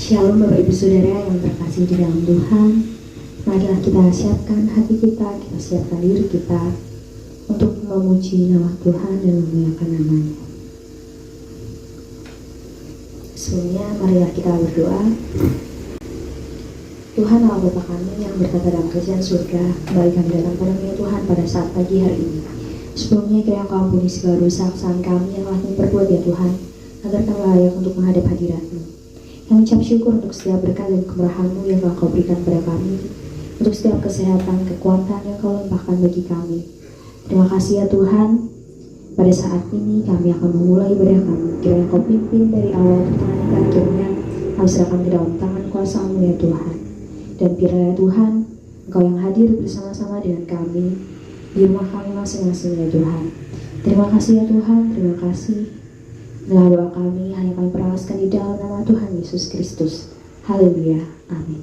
Shalom Bapak Ibu Saudara yang terkasih di dalam Tuhan. Marilah kita siapkan hati kita siapkan diri kita untuk memuji nama Tuhan dan memuliakan namanya. Sebelumnya marilah kita berdoa. Tuhan Allah Bapa kami yang berkata dalam kerajaan surga, kembali kami datang padamu ya Tuhan pada saat pagi hari ini. Sebelumnya kiranya Engkau ampuni segala dosa kesalahan kami yang telah kami perbuat ya Tuhan, agar kami layak untuk menghadap hadirat-Mu. Kami ucap syukur untuk setiap berkat dan kemurahan-Mu yang telah Kau berikan kepada kami, untuk setiap kesehatan, kekuatan yang Kau limpahkan bagi kami. Terima kasih ya Tuhan. Pada saat ini kami akan memulai ibadah kami. Kiranya Kau pimpin dari awal pertengahan hingga akhirnya. Kami serahkan ke dalam tangan kuasa-Mu ya Tuhan. Dan biarlah Tuhan, Engkau yang hadir bersama-sama dengan kami di rumah kami masing-masing ya Tuhan. Terima kasih ya Tuhan, terima kasih. Inilah doa kami, hanya kami perahaskan di dalam nama Tuhan Yesus Kristus. Haleluya, amin.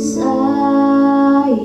Sayapmu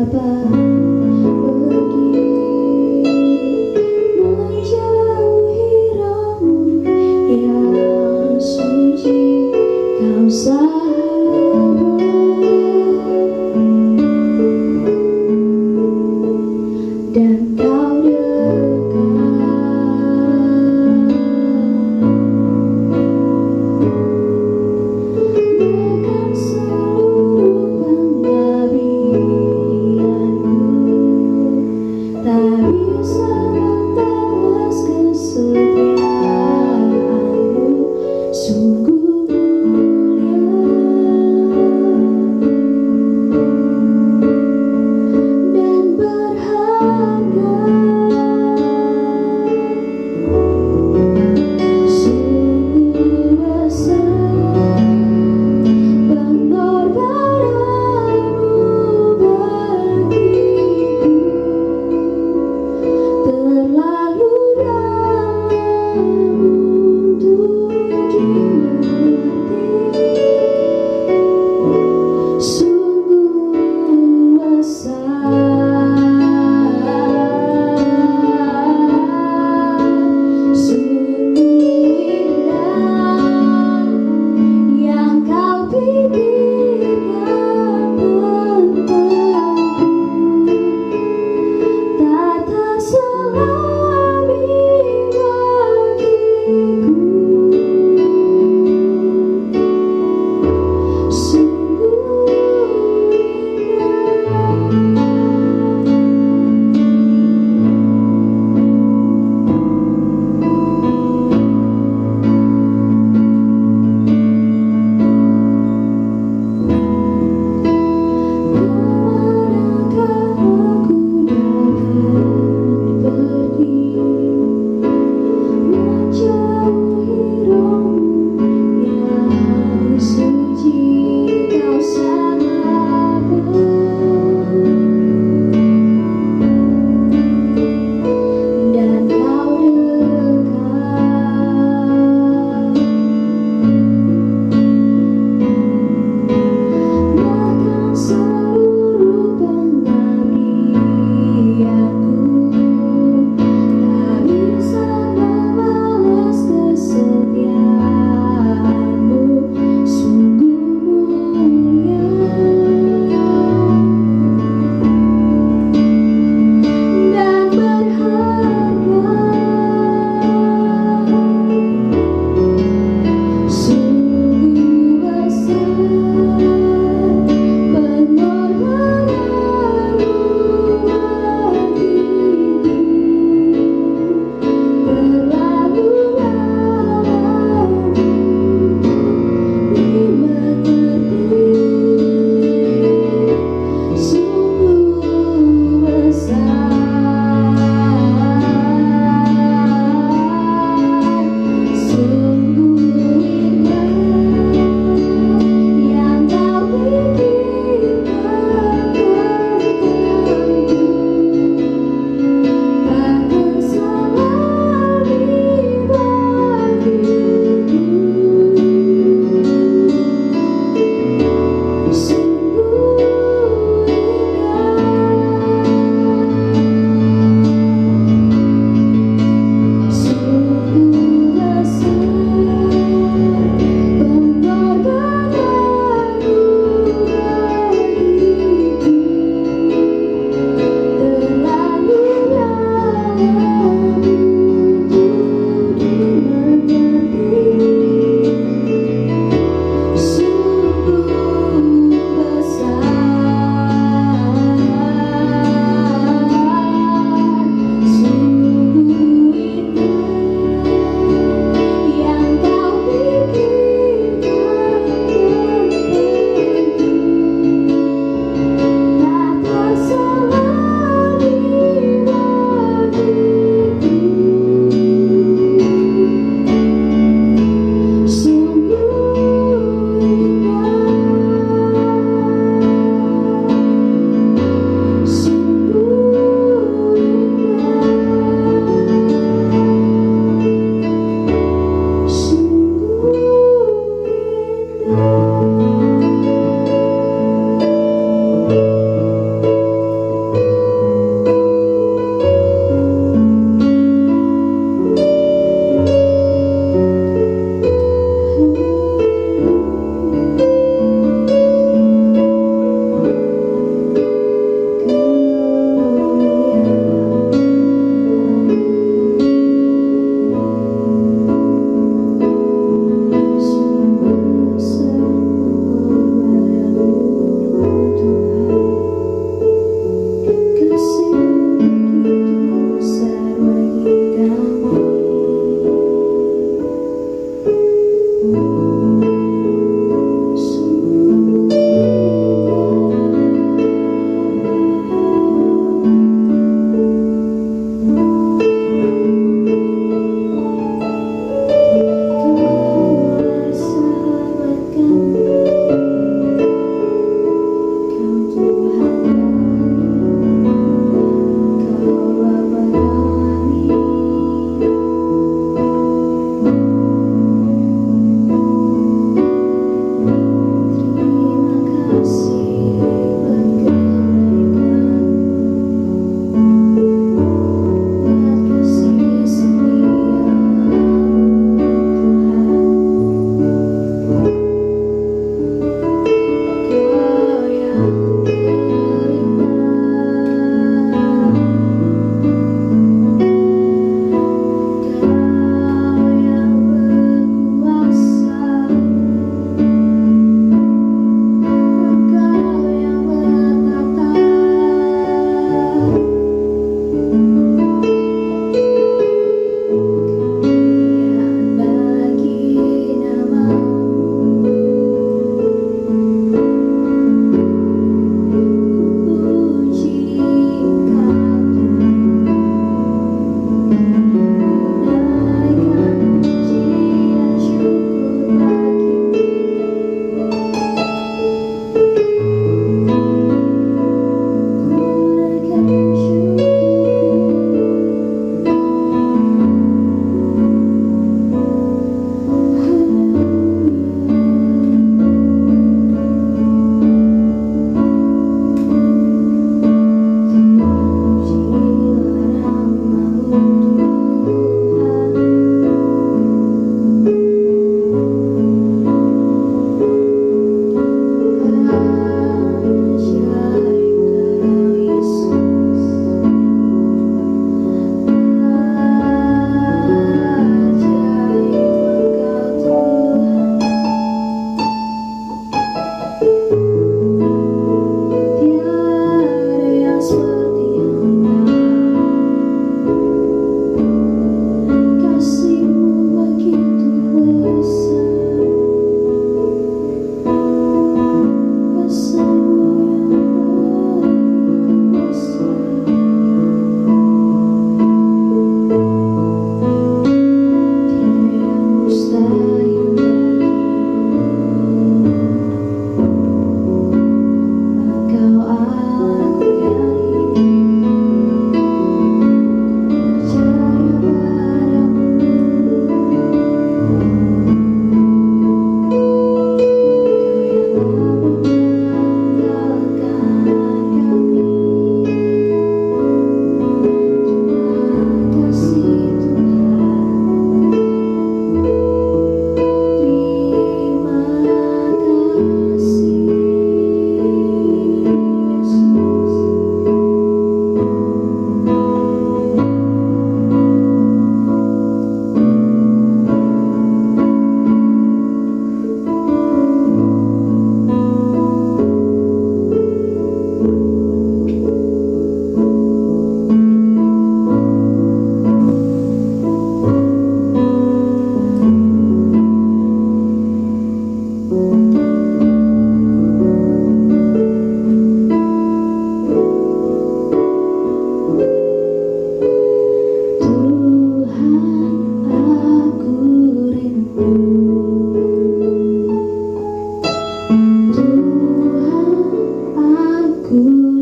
dapat pergi menjauhi rambut yang suci kau sahabat, dan kau dekat seluruh pengabdianku.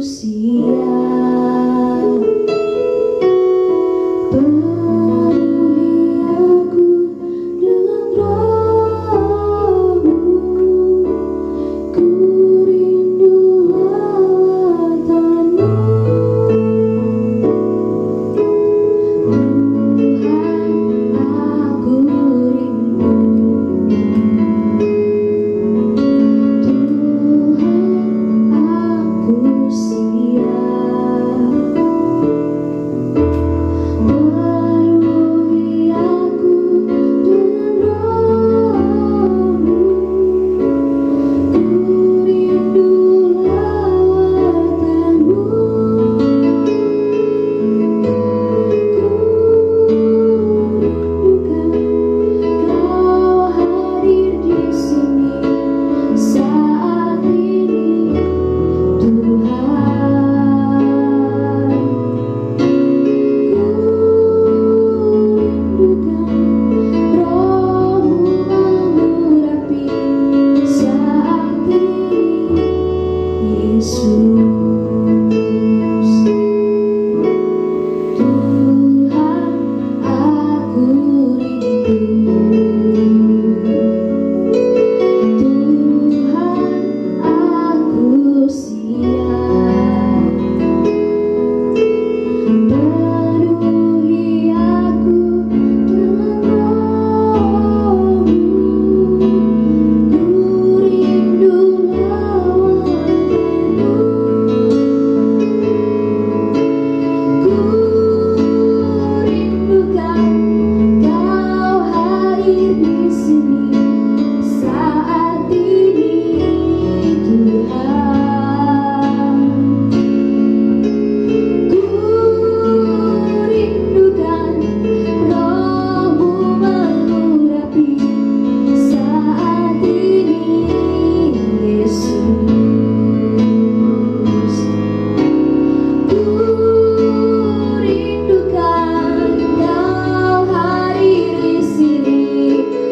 siap. Penuhi aku dengan roh-Mu, ku rindu lawatan-Mu. Tuhan, aku rindu. Tuhan, aku siap. Penuhi aku dengan roh-Mu, ku rindu lawatan-Mu. Kau hadir di sini saat ini, Tuhan. Ku rindukan Roh-Mu mengurapi saat ini, Yesus. Tuhan, aku rindu. Tuhan, aku siap. Penuhi aku dengan roh-Mu, ku rindu lawatan-Mu. Ku rindukan Kau hadir di sini saat ini, Tuhan. Ku rindukan Roh-Mu mengurapi saat ini, Yesus. Ku rindukan Kau hadir di sini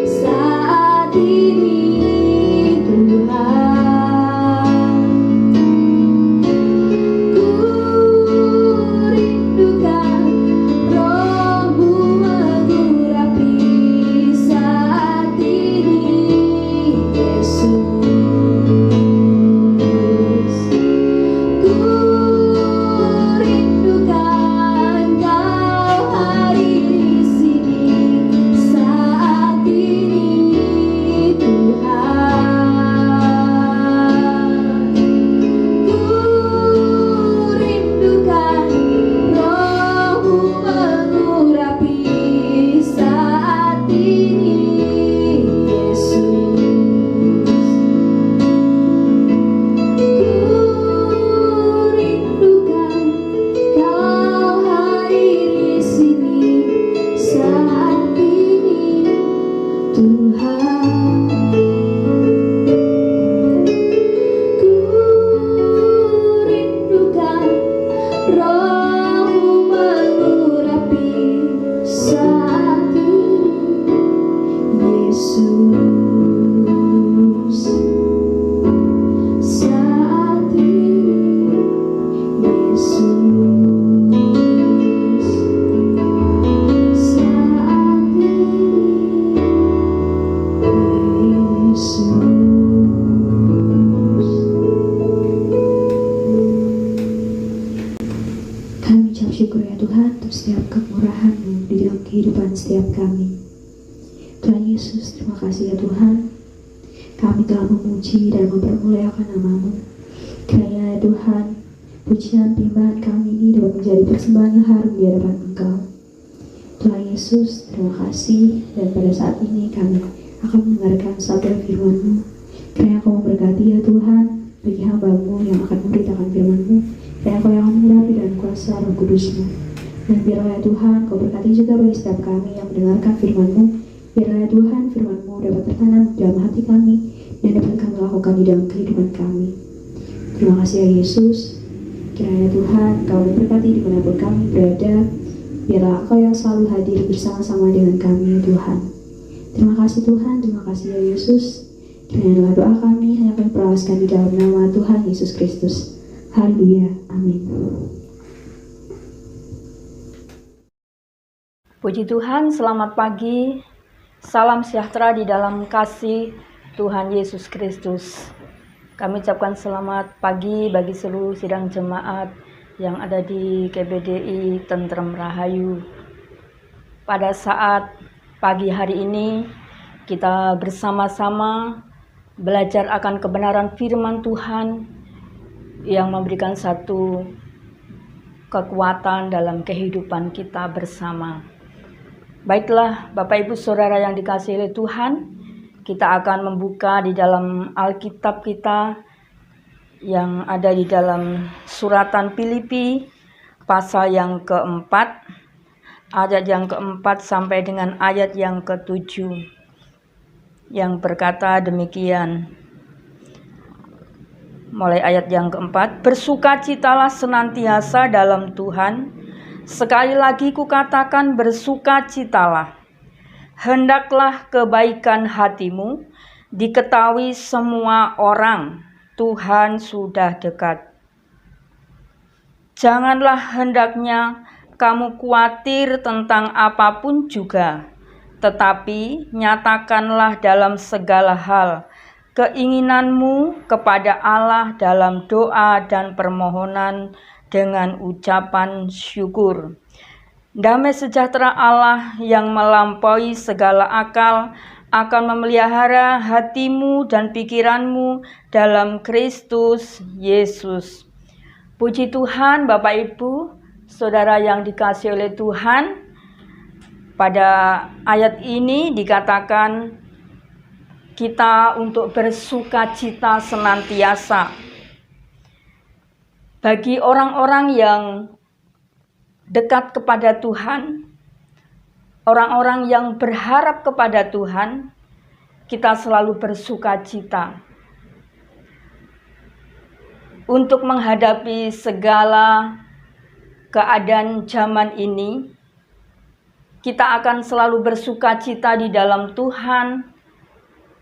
saat ini, Tuhan. Ku rindukan Roh-Mu mengurapi saat ini, Yesus. Ku rindukan Kau hadir di sini saat ini, Tuhan. Ku rindukan Roh-Mu mengurapi saat ini, Yesus. Ku rindukan Kau hadir di sini saat ini, Tuhan. Ku rindukan Roh-Mu mengurapi saat ini, Yesus. Saat ini, Yesus. Saat ini, Yesus. Kami ucap syukur ya Tuhan untuk setiap kemurahan-Mu di dalam kehidupan setiap kami. Tuhan Yesus, terima kasih ya Tuhan. Kami telah memuji dan mempermuliakan nama-Mu. Kiranya ya Tuhan, pujian penyembahan kami ini dapat menjadi persembahan yang harum di hadapan Engkau. Tuhan Yesus, terima kasih. Dan pada saat ini kami akan mendengarkan sabda firman-Mu. Kiranya Kau memberkati ya Tuhan bagi hamba-Mu yang akan memberitakan firman-Mu. Kiranya Kau yang akan mengurapi dan kuasa Roh Kudus-Mu. Dan biarlah ya Tuhan Kau berkati juga bagi setiap kami yang mendengarkan firman-Mu. Biarlah ya Tuhan firman-Mu dapat tertanam dalam hati kami dan dapat kami lakukan di dalam kehidupan kami. Terima kasih ya Yesus. Kiranya Tuhan Kau memberkati dimanapun kami berada. Biarlah Kau yang selalu hadir bersama-sama dengan kami ya Tuhan. Terima kasih Tuhan, terima kasih ya Yesus. Kiranya doa kami hanya kami perawaskan di dalam nama Tuhan Yesus Kristus. Haleluya. Amin. Puji Tuhan, selamat pagi. Salam sejahtera di dalam kasih Tuhan Yesus Kristus. Kami ucapkan selamat pagi bagi seluruh sidang jemaat yang ada di GBDI Tentrem Rahayu. Pada saat pagi hari ini, kita bersama-sama belajar akan kebenaran firman Tuhan yang memberikan satu kekuatan dalam kehidupan kita bersama. Baiklah, Bapak Ibu Saudara yang dikasihi oleh Tuhan, kita akan membuka di dalam Alkitab kita yang ada di dalam suratan Filipi pasal yang keempat, ayat yang keempat sampai dengan ayat yang ketujuh, yang berkata demikian. Mulai ayat yang keempat, bersukacitalah senantiasa dalam Tuhan. Sekali lagi kukatakan bersukacitalah. Hendaklah kebaikan hatimu diketahui semua orang. Tuhan sudah dekat. Janganlah hendaknya kamu khawatir tentang apapun juga, tetapi nyatakanlah dalam segala hal keinginanmu kepada Allah dalam doa dan permohonan dengan ucapan syukur. Damai sejahtera Allah yang melampaui segala akal akan memelihara hatimu dan pikiranmu dalam Kristus Yesus. Puji Tuhan, Bapak Ibu, Saudara yang dikasihi oleh Tuhan. Pada ayat ini dikatakan kita untuk bersukacita senantiasa. Bagi orang-orang yang dekat kepada Tuhan, orang-orang yang berharap kepada Tuhan, kita selalu bersukacita. Untuk menghadapi segala keadaan zaman ini, kita akan selalu bersukacita di dalam Tuhan,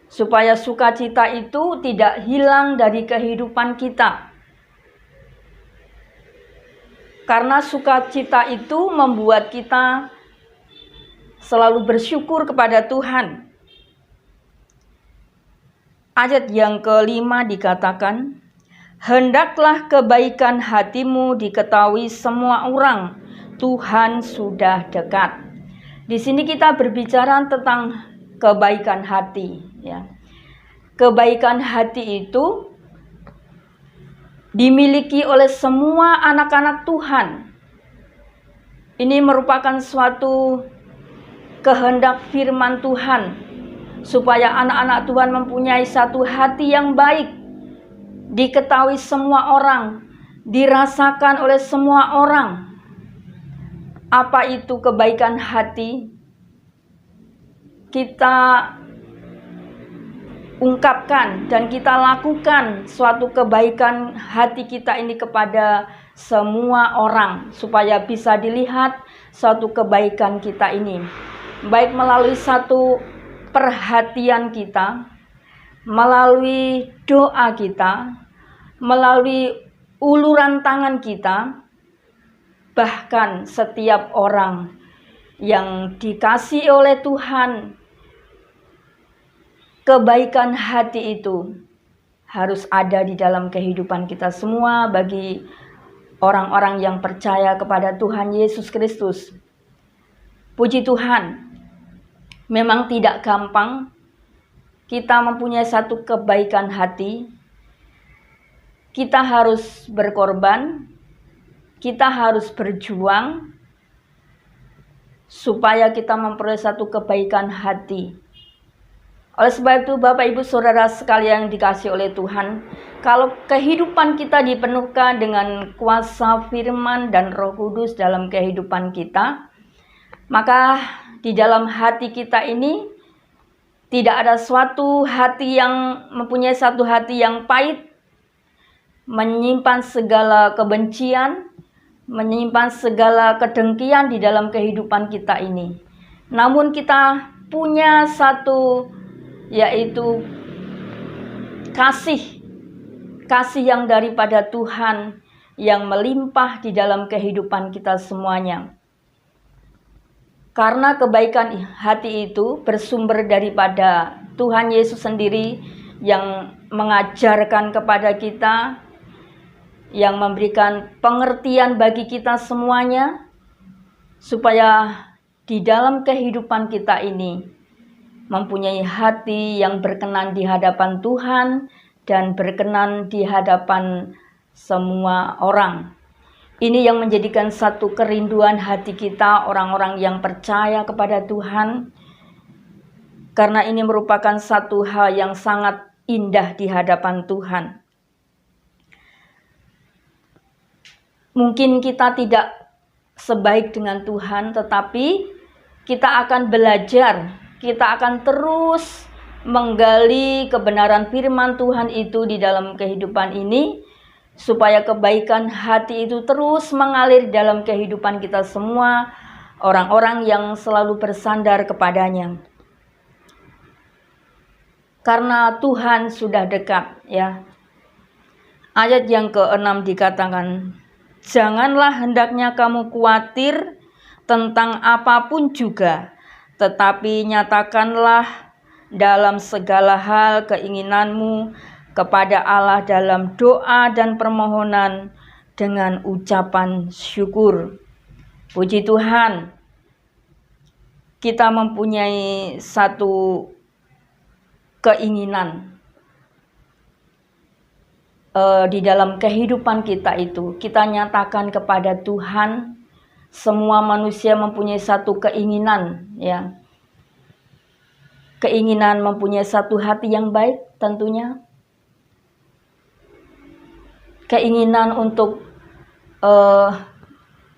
supaya sukacita itu tidak hilang dari kehidupan kita. Karena sukacita itu membuat kita selalu bersyukur kepada Tuhan. Ayat yang kelima dikatakan, hendaklah kebaikan hatimu diketahui semua orang. Tuhan sudah dekat. Di sini kita berbicara tentang kebaikan hati. Ya. Kebaikan hati itu dimiliki oleh semua anak-anak Tuhan. Ini merupakan suatu kehendak firman Tuhan, supaya anak-anak Tuhan mempunyai satu hati yang baik, diketahui semua orang, dirasakan oleh semua orang. Apa itu kebaikan hati? Kita ungkapkan dan kita lakukan suatu kebaikan hati kita ini kepada semua orang, supaya bisa dilihat suatu kebaikan kita ini, baik melalui satu perhatian kita, melalui doa kita, melalui uluran tangan kita. Bahkan setiap orang yang dikasihi oleh Tuhan, kebaikan hati itu harus ada di dalam kehidupan kita semua bagi orang-orang yang percaya kepada Tuhan Yesus Kristus. Puji Tuhan, memang tidak gampang kita mempunyai satu kebaikan hati. Kita harus berkorban, kita harus berjuang supaya kita memperoleh satu kebaikan hati. Oleh sebab itu, Bapak Ibu Saudara sekalian yang dikasihi oleh Tuhan, kalau kehidupan kita dipenuhkan dengan kuasa firman dan Roh Kudus dalam kehidupan kita, maka di dalam hati kita ini tidak ada suatu hati yang mempunyai satu hati yang pahit, menyimpan segala kebencian, menyimpan segala kedengkian di dalam kehidupan kita ini. Namun kita punya satu, yaitu kasih yang daripada Tuhan yang melimpah di dalam kehidupan kita semuanya. Karena kebaikan hati itu bersumber daripada Tuhan Yesus sendiri yang mengajarkan kepada kita, yang memberikan pengertian bagi kita semuanya, supaya di dalam kehidupan kita ini mempunyai hati yang berkenan di hadapan Tuhan dan berkenan di hadapan semua orang. Ini yang menjadikan satu kerinduan hati kita, orang-orang yang percaya kepada Tuhan, karena ini merupakan satu hal yang sangat indah di hadapan Tuhan. Mungkin kita tidak sebaik dengan Tuhan, tetapi kita akan belajar, kita akan terus menggali kebenaran firman Tuhan itu di dalam kehidupan ini, supaya kebaikan hati itu terus mengalir dalam kehidupan kita semua, orang-orang yang selalu bersandar kepadanya. Karena Tuhan sudah dekat, ya. Ayat yang ke-6 dikatakan, janganlah hendaknya kamu khawatir tentang apapun juga, tetapi nyatakanlah dalam segala hal keinginanmu kepada Allah dalam doa dan permohonan dengan ucapan syukur. Puji Tuhan, kita mempunyai satu keinginan di dalam kehidupan kita itu. Kita nyatakan kepada Tuhan, semua manusia mempunyai satu keinginan, ya. Keinginan mempunyai satu hati yang baik tentunya. Keinginan untuk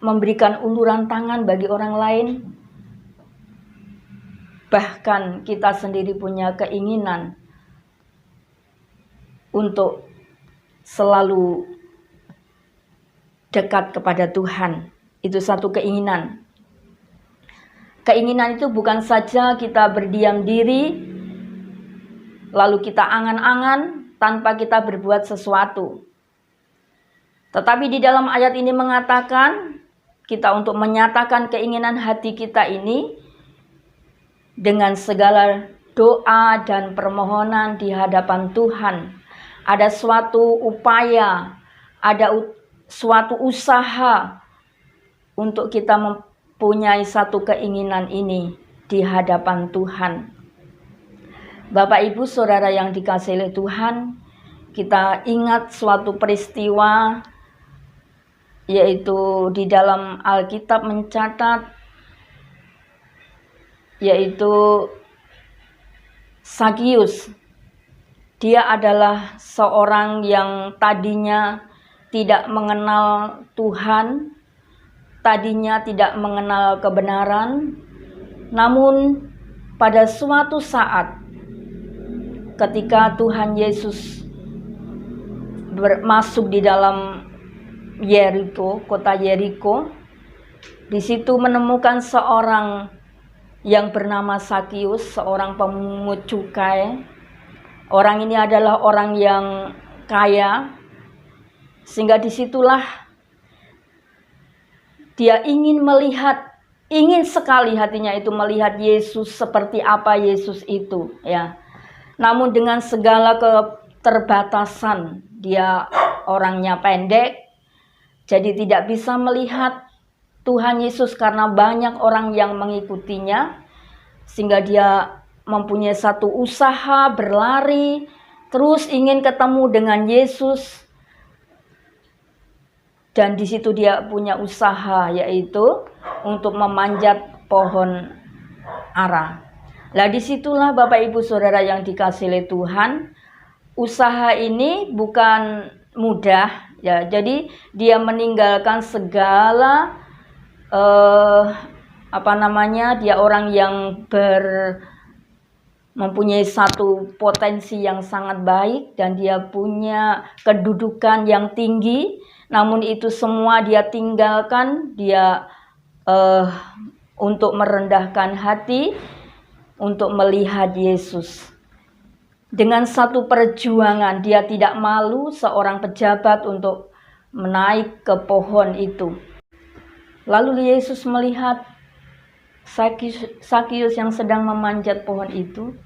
memberikan uluran tangan bagi orang lain. Bahkan kita sendiri punya keinginan untuk selalu dekat kepada Tuhan. Itu satu keinginan. Keinginan itu bukan saja kita berdiam diri, lalu kita angan-angan tanpa kita berbuat sesuatu. Tetapi di dalam ayat ini mengatakan kita untuk menyatakan keinginan hati kita ini dengan segala doa dan permohonan di hadapan Tuhan. Ada suatu upaya, ada suatu usaha untuk kita mempunyai satu keinginan ini di hadapan Tuhan. Bapak, Ibu, Saudara yang dikasihi oleh Tuhan, kita ingat suatu peristiwa, yaitu di dalam Alkitab mencatat, yaitu Sakius. Dia adalah seorang yang tadinya tidak mengenal Tuhan, tadinya tidak mengenal kebenaran, namun pada suatu saat ketika Tuhan Yesus masuk di dalam Yeriko, kota Yeriko, di situ menemukan seorang yang bernama Sakius, seorang pemungut cukai. Orang ini adalah orang yang kaya, sehingga disitulah dia ingin sekali hatinya itu melihat Yesus seperti apa Yesus itu, ya. Namun dengan segala keterbatasan, dia orangnya pendek, jadi tidak bisa melihat Tuhan Yesus karena banyak orang yang mengikutinya, sehingga dia mempunyai satu usaha berlari, terus ingin ketemu dengan Yesus. Dan di situ dia punya usaha, yaitu untuk memanjat pohon ara. Lah disitulah Bapak Ibu Saudara yang dikasihi oleh Tuhan, usaha ini bukan mudah, ya. Jadi dia meninggalkan segala dia orang yang mempunyai satu potensi yang sangat baik dan dia punya kedudukan yang tinggi, namun itu semua dia tinggalkan, dia untuk merendahkan hati, untuk melihat Yesus. Dengan satu perjuangan, dia tidak malu seorang pejabat untuk menaik ke pohon itu. Lalu Yesus melihat Sakius yang sedang memanjat pohon itu.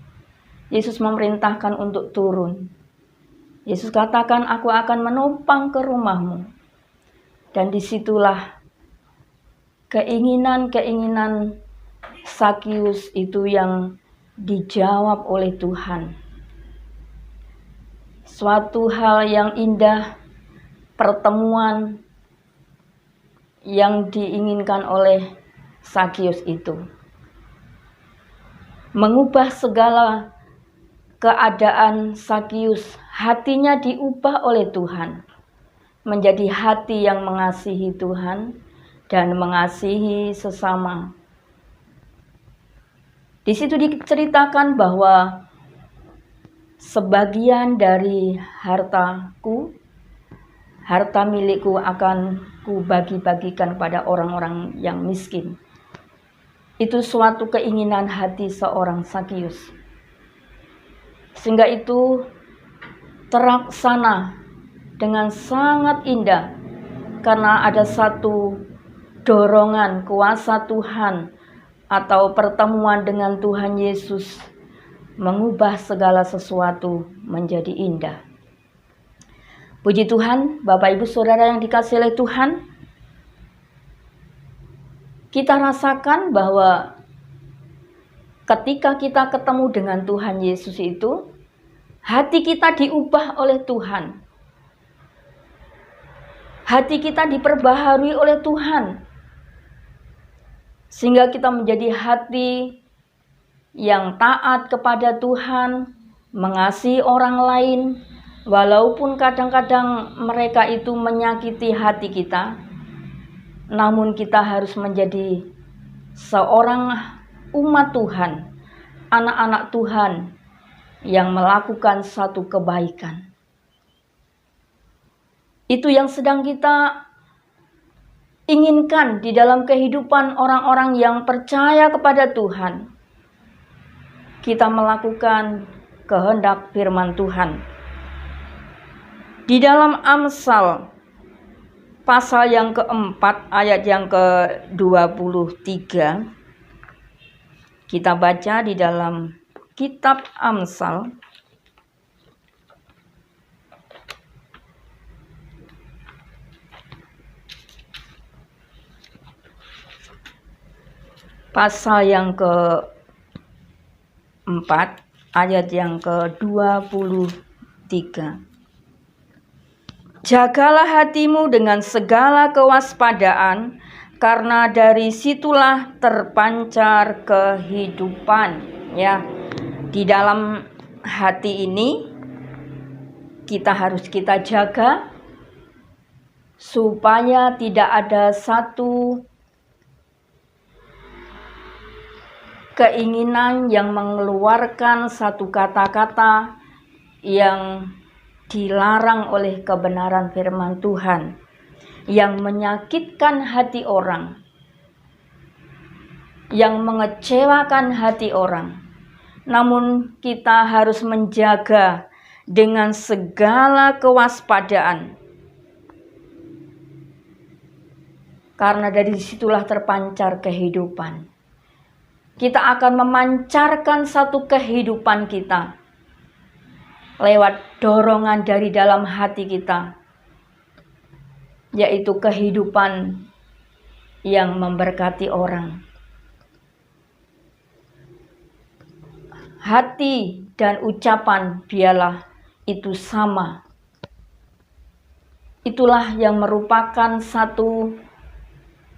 Yesus memerintahkan untuk turun. Yesus katakan, aku akan menopang ke rumahmu. Dan disitulah keinginan Sakius itu yang dijawab oleh Tuhan. Suatu hal yang indah, pertemuan yang diinginkan oleh Sakius itu. Mengubah segala keadaan Sakius, hatinya diubah oleh Tuhan. Menjadi hati yang mengasihi Tuhan dan mengasihi sesama. Di situ diceritakan bahwa sebagian dari hartaku, harta milikku akan kubagi-bagikan pada orang-orang yang miskin. Itu suatu keinginan hati seorang Sakius. Sehingga itu terlaksana dengan sangat indah karena ada satu dorongan kuasa Tuhan atau pertemuan dengan Tuhan Yesus mengubah segala sesuatu menjadi indah. Puji Tuhan, Bapak Ibu Saudara yang dikasihi oleh Tuhan, kita rasakan bahwa ketika kita ketemu dengan Tuhan Yesus itu, hati kita diubah oleh Tuhan. Hati kita diperbaharui oleh Tuhan. Sehingga kita menjadi hati yang taat kepada Tuhan, mengasihi orang lain, walaupun kadang-kadang mereka itu menyakiti hati kita, namun kita harus menjadi seorang umat Tuhan, anak-anak Tuhan yang melakukan satu kebaikan. Itu yang sedang kita inginkan di dalam kehidupan orang-orang yang percaya kepada Tuhan. Kita melakukan kehendak firman Tuhan. Di dalam Amsal pasal yang keempat ayat yang ke-23, kita baca di dalam kitab Amsal pasal yang ke-4 ayat yang ke-23. Jagalah hatimu dengan segala kewaspadaan, karena dari situlah terpancar kehidupan. Ya, di dalam hati ini harus kita jaga supaya tidak ada satu keinginan yang mengeluarkan satu kata-kata yang dilarang oleh kebenaran firman Tuhan, yang menyakitkan hati orang, yang mengecewakan hati orang. Namun kita harus menjaga dengan segala kewaspadaan, karena dari situlah terpancar kehidupan. Kita akan memancarkan satu kehidupan kita lewat dorongan dari dalam hati kita, yaitu kehidupan yang memberkati orang. Hati dan ucapan biarlah itu sama. Itulah yang merupakan satu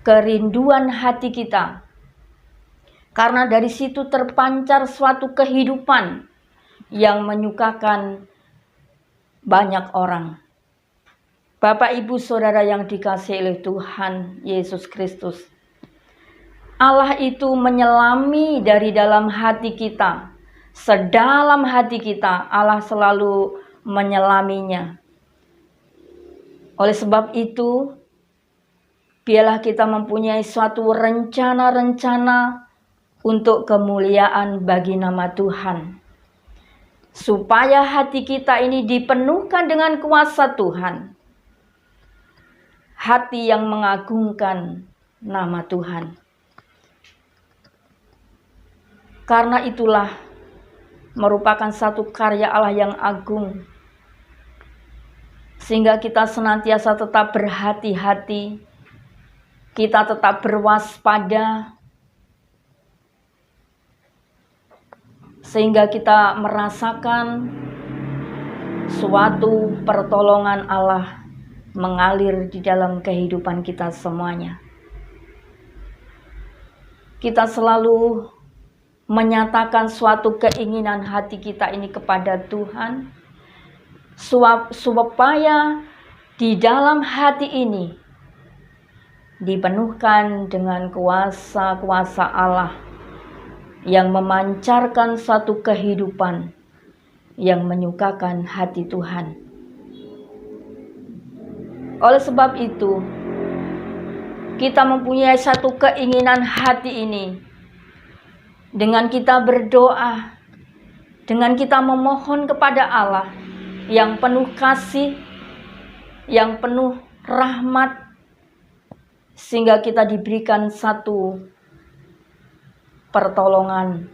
kerinduan hati kita. Karena dari situ terpancar suatu kehidupan yang menyukakan banyak orang. Bapak, Ibu, Saudara yang dikasihi oleh Tuhan Yesus Kristus, Allah itu menyelami dari dalam hati kita. Sedalam hati kita, Allah selalu menyelaminya. Oleh sebab itu, biarlah kita mempunyai suatu rencana-rencana untuk kemuliaan bagi nama Tuhan. Supaya hati kita ini dipenuhkan dengan kuasa Tuhan. hati yang mengagungkan nama Tuhan. Karena itulah merupakan satu karya Allah yang agung, sehingga kita senantiasa tetap berhati-hati, kita tetap berwaspada, sehingga kita merasakan suatu pertolongan Allah mengalir di dalam kehidupan kita semuanya. Kita selalu menyatakan suatu keinginan hati kita ini kepada Tuhan, supaya di dalam hati ini dipenuhkan dengan kuasa-kuasa Allah yang memancarkan satu kehidupan yang menyukakan hati Tuhan. Oleh sebab itu, kita mempunyai satu keinginan hati ini. Dengan kita berdoa, dengan kita memohon kepada Allah yang penuh kasih, yang penuh rahmat, sehingga kita diberikan satu pertolongan,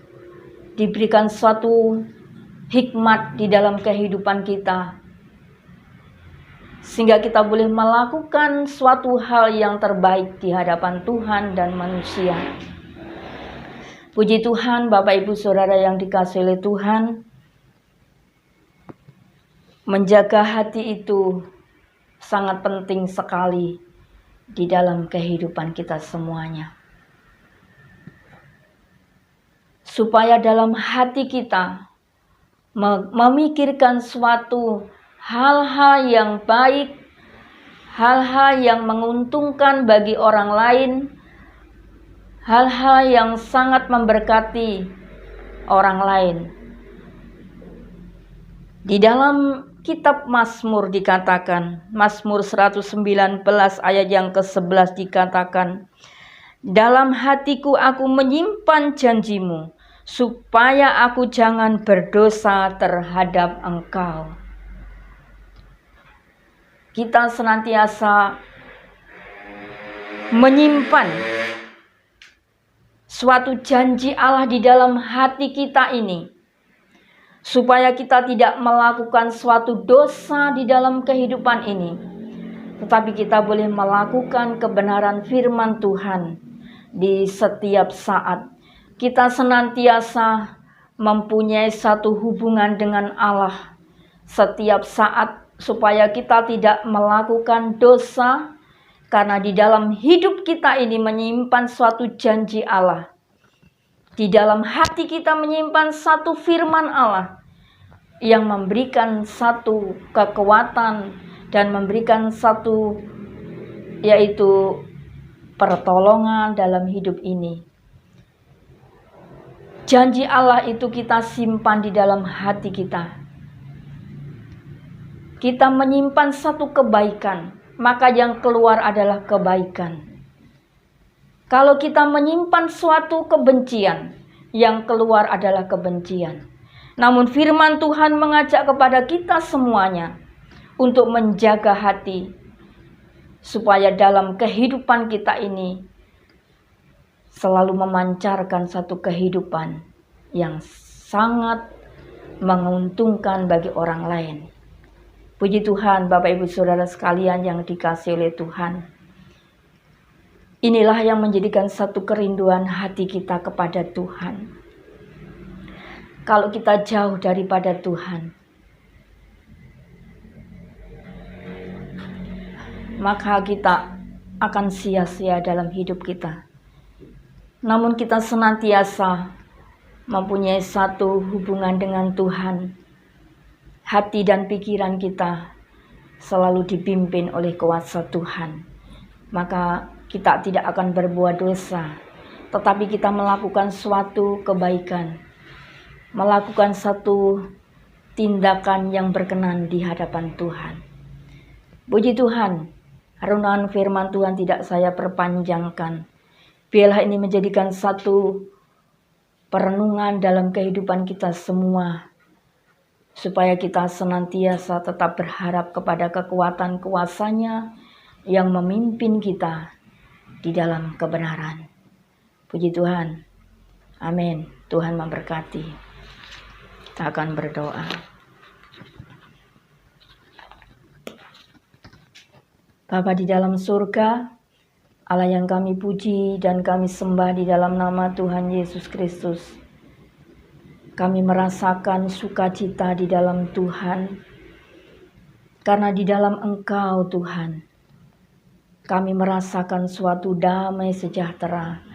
diberikan suatu hikmat di dalam kehidupan kita, sehingga kita boleh melakukan suatu hal yang terbaik di hadapan Tuhan dan manusia. Puji Tuhan, Bapak Ibu Saudara yang dikasihi oleh Tuhan, menjaga hati itu sangat penting sekali di dalam kehidupan kita semuanya. Supaya dalam hati kita memikirkan suatu hal-hal yang baik, hal-hal yang menguntungkan bagi orang lain, hal-hal yang sangat memberkati orang lain. Di dalam kitab Mazmur dikatakan, Mazmur 119 ayat yang ke-11 dikatakan, dalam hatiku aku menyimpan janjimu, supaya aku jangan berdosa terhadap Engkau. Kita senantiasa menyimpan suatu janji Allah di dalam hati kita ini, supaya kita tidak melakukan suatu dosa di dalam kehidupan ini, tetapi kita boleh melakukan kebenaran firman Tuhan di setiap saat. Kita senantiasa mempunyai satu hubungan dengan Allah setiap saat, supaya kita tidak melakukan dosa, karena di dalam hidup kita ini menyimpan suatu janji Allah. Di dalam hati kita menyimpan satu firman Allah yang memberikan satu kekuatan dan memberikan satu, yaitu pertolongan dalam hidup ini. Janji Allah itu kita simpan di dalam hati kita. Kita menyimpan satu kebaikan, maka yang keluar adalah kebaikan. Kalau kita menyimpan suatu kebencian, yang keluar adalah kebencian. Namun firman Tuhan mengajak kepada kita semuanya untuk menjaga hati, supaya dalam kehidupan kita ini selalu memancarkan satu kehidupan yang sangat menguntungkan bagi orang lain. Puji Tuhan, Bapak Ibu Saudara sekalian yang dikasihi oleh Tuhan. Inilah yang menjadikan satu kerinduan hati kita kepada Tuhan. Kalau kita jauh daripada Tuhan, maka kita akan sia-sia dalam hidup kita. Namun kita senantiasa mempunyai satu hubungan dengan Tuhan. Hati dan pikiran kita selalu dipimpin oleh kuasa Tuhan. Maka kita tidak akan berbuat dosa, tetapi kita melakukan suatu kebaikan, melakukan satu tindakan yang berkenan di hadapan Tuhan. Puji Tuhan, renungan firman Tuhan tidak saya perpanjangkan. Biarlah ini menjadikan satu perenungan dalam kehidupan kita semua, supaya kita senantiasa tetap berharap kepada kekuatan kuasa-Nya yang memimpin kita di dalam kebenaran. Puji Tuhan. Amin. Tuhan memberkati. Kita akan berdoa. Bapa di dalam surga, Allah yang kami puji dan kami sembah di dalam nama Tuhan Yesus Kristus. Kami merasakan sukacita di dalam Tuhan, karena di dalam Engkau Tuhan, kami merasakan suatu damai sejahtera.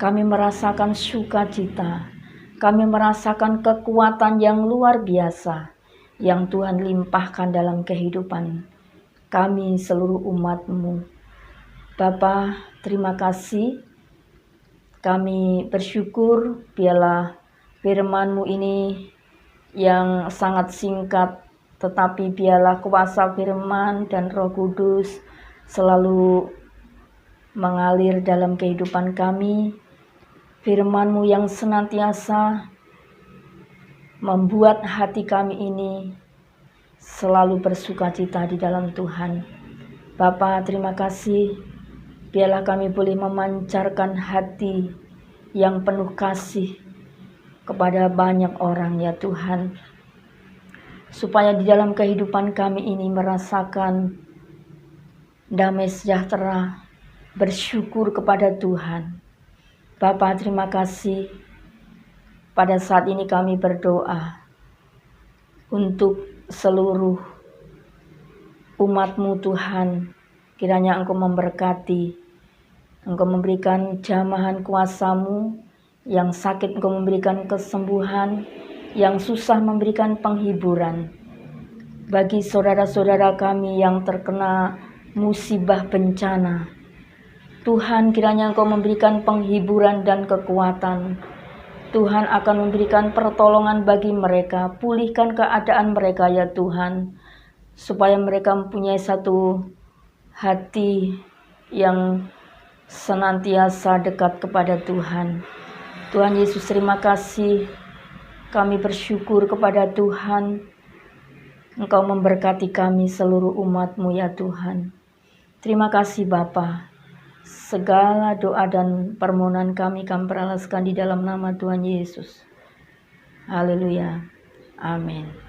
Kami merasakan sukacita. Kami merasakan kekuatan yang luar biasa yang Tuhan limpahkan dalam kehidupan kami seluruh umat-Mu. Bapa, terima kasih. Kami bersyukur biarlah firman-Mu ini yang sangat singkat, tetapi biarlah kuasa firman dan Roh Kudus selalu mengalir dalam kehidupan kami. Firman-Mu yang senantiasa membuat hati kami ini selalu bersukacita di dalam Tuhan. Bapa, terima kasih. Biarlah kami boleh memancarkan hati yang penuh kasih kepada banyak orang ya Tuhan. Supaya di dalam kehidupan kami ini merasakan damai sejahtera, bersyukur kepada Tuhan. Bapa, terima kasih. Pada saat ini kami berdoa untuk seluruh umat-Mu Tuhan. Kiranya Engkau memberkati, Engkau memberikan jamahan kuasa-Mu, yang sakit Engkau memberikan kesembuhan, yang susah memberikan penghiburan. Bagi saudara-saudara kami yang terkena musibah bencana, Tuhan kiranya Engkau memberikan penghiburan dan kekuatan. Tuhan akan memberikan pertolongan bagi mereka, pulihkan keadaan mereka ya Tuhan, supaya mereka mempunyai satu hati yang senantiasa dekat kepada Tuhan. Tuhan Yesus, terima kasih. Kami bersyukur kepada Tuhan. Engkau memberkati kami seluruh umat-Mu ya Tuhan. Terima kasih Bapa. Segala doa dan permohonan kami peralaskan di dalam nama Tuhan Yesus. Haleluya. Amin.